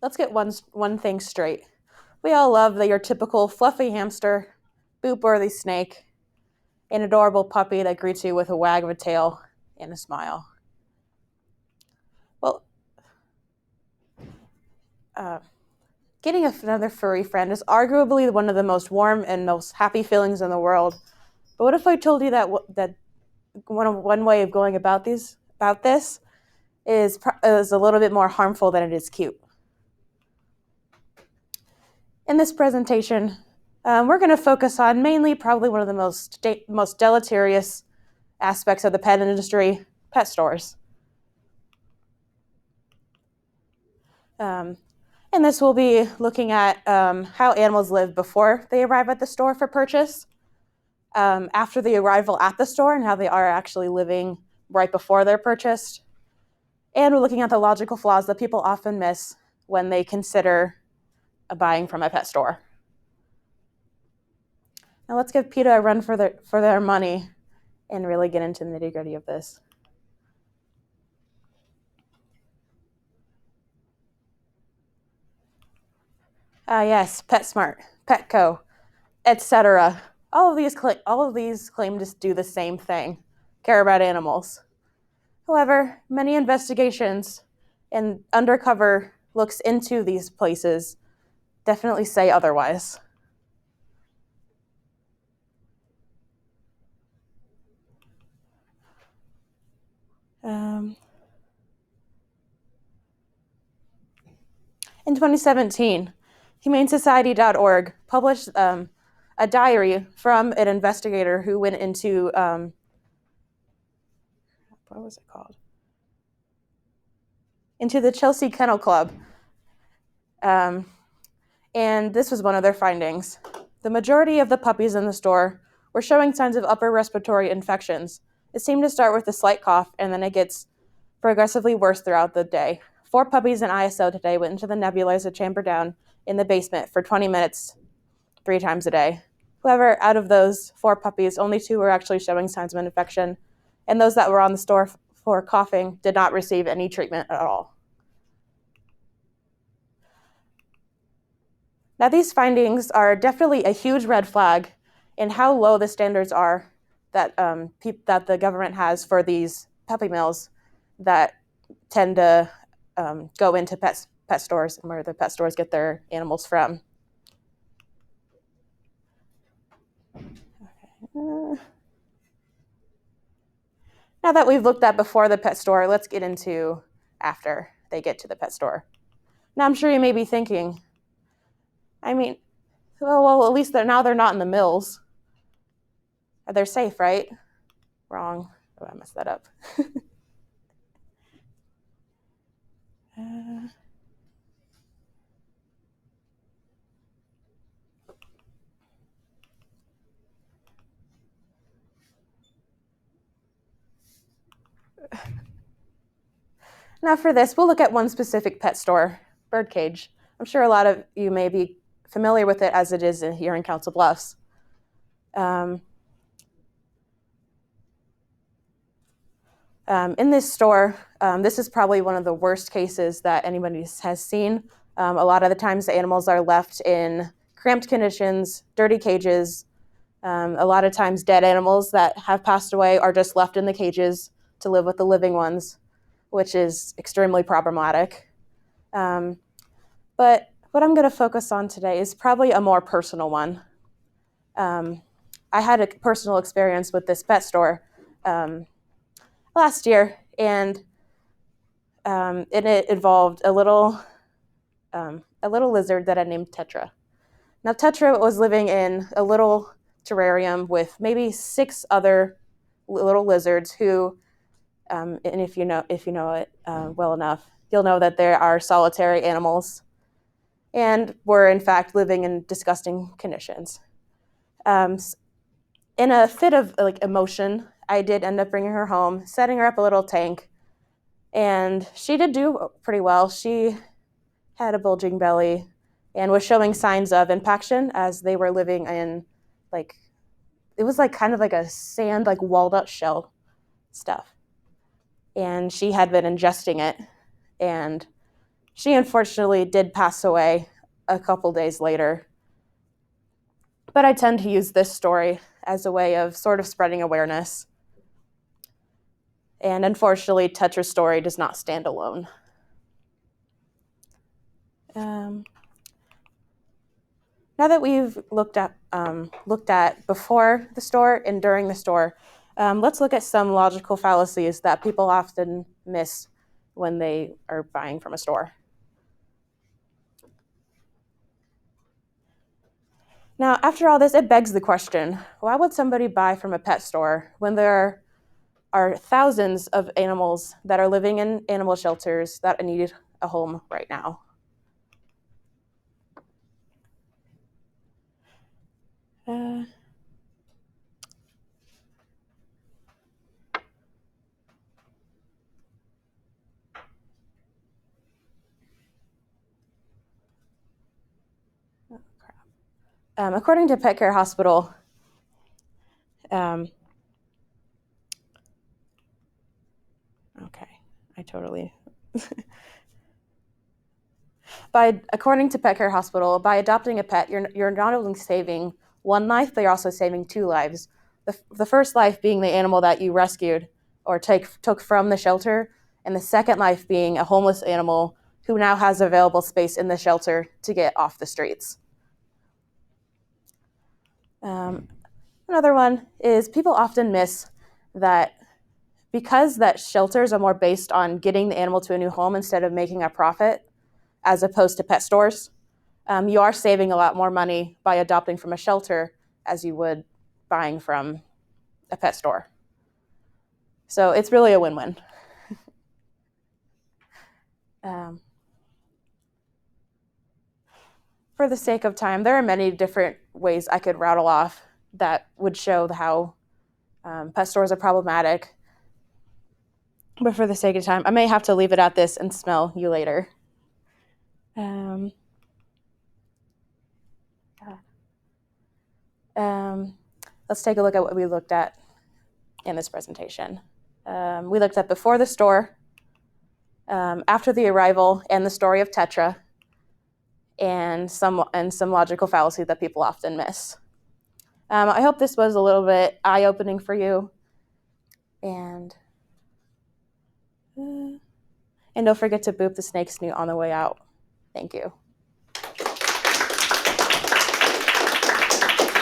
let's get one thing straight. We all love your typical fluffy hamster, boop-worthy snake, an adorable puppy that greets you with a wag of a tail and a smile. Well, uh, getting another furry friend is arguably one of the most warm and most happy feelings in the world. But what if I told you that one way of going about this is a little bit more harmful than it is cute? In this presentation, we're going to focus on mainly probably one of the most deleterious aspects of the pet industry, pet stores. And this will be looking at how animals live before they arrive at the store for purchase, after the arrival at the store and how they are actually living right before they're purchased. And we're looking at the logical flaws that people often miss when they consider buying from a pet store. Now let's give PETA a run for their money and really get into the nitty-gritty of this. Yes, PetSmart, Petco, etc. All of these claim to do the same thing, care about animals. However, many investigations and undercover looks into these places definitely say otherwise. In 2017, HumaneSociety.org published a diary from an investigator who went into, what was it called? Into the Chelsea Kennel Club. And this was one of their findings. The majority of the puppies in the store were showing signs of upper respiratory infections. It seemed to start with a slight cough, and then it gets progressively worse throughout the day. 4 puppies in ISO today went into the nebulizer chamber down in the basement for 20 minutes, 3 times a day. However, out of those 4 puppies, only 2 were actually showing signs of an infection, and those that were on the store for coughing did not receive any treatment at all. Now, these findings are definitely a huge red flag in how low the standards are that that the government has for these puppy mills that tend to go into pet stores and where the pet stores get their animals from. Okay. Now that we've looked at before the pet store, let's get into after they get to the pet store. Now, I'm sure you may be thinking, I mean, well, at least they're not in the mills. They're safe, right? Wrong. Oh, I messed that up. Now for this, we'll look at one specific pet store, Birdcage. I'm sure a lot of you may be familiar with it as it is here in Council Bluffs. In this store, this is probably one of the worst cases that anybody has seen. A lot of the times the animals are left in cramped conditions, dirty cages. A lot of times dead animals that have passed away are just left in the cages to live with the living ones, which is extremely problematic. But what I'm going to focus on today is probably a more personal one. I had a personal experience with this pet store last year, and it involved a little lizard that I named Tetra. Now, Tetra was living in a little terrarium with maybe 6 other little lizards who, and if you know it well enough, you'll know that there are solitary animals and were in fact living in disgusting conditions. In a fit of emotion, I did end up bringing her home, setting her up a little tank, and she did do pretty well. She had a bulging belly and was showing signs of impaction as they were living in it was kind of like a sand, walnut shell stuff. And she had been ingesting it, and She unfortunately did pass away a couple days later. But I tend to use this story as a way of sort of spreading awareness. And unfortunately, Tetra's story does not stand alone. Now that we've looked at before the store and during the store, let's look at some logical fallacies that people often miss when they are buying from a store. Now, after all this, it begs the question, why would somebody buy from a pet store when there are thousands of animals that are living in animal shelters that need a home right now? According to Pet Care Hospital, okay, I totally. According to Pet Care Hospital, by adopting a pet, you're not only saving one life, but you're also saving two lives. The first life being the animal that you rescued or took from the shelter, and the second life being a homeless animal who now has available space in the shelter to get off the streets. Another one is people often miss that because that shelters are more based on getting the animal to a new home instead of making a profit, as opposed to pet stores, you are saving a lot more money by adopting from a shelter as you would buying from a pet store. So it's really a win-win. For the sake of time, there are many different ways I could rattle off that would show how pet stores are problematic. But for the sake of time, I may have to leave it at this and smell you later. Let's take a look at what we looked at in this presentation. We looked at before the store, after the arrival, and the story of Tetra, and some logical fallacy that people often miss. I hope this was a little bit eye-opening for you, and don't forget to boop the snake snoot on the way out. Thank you.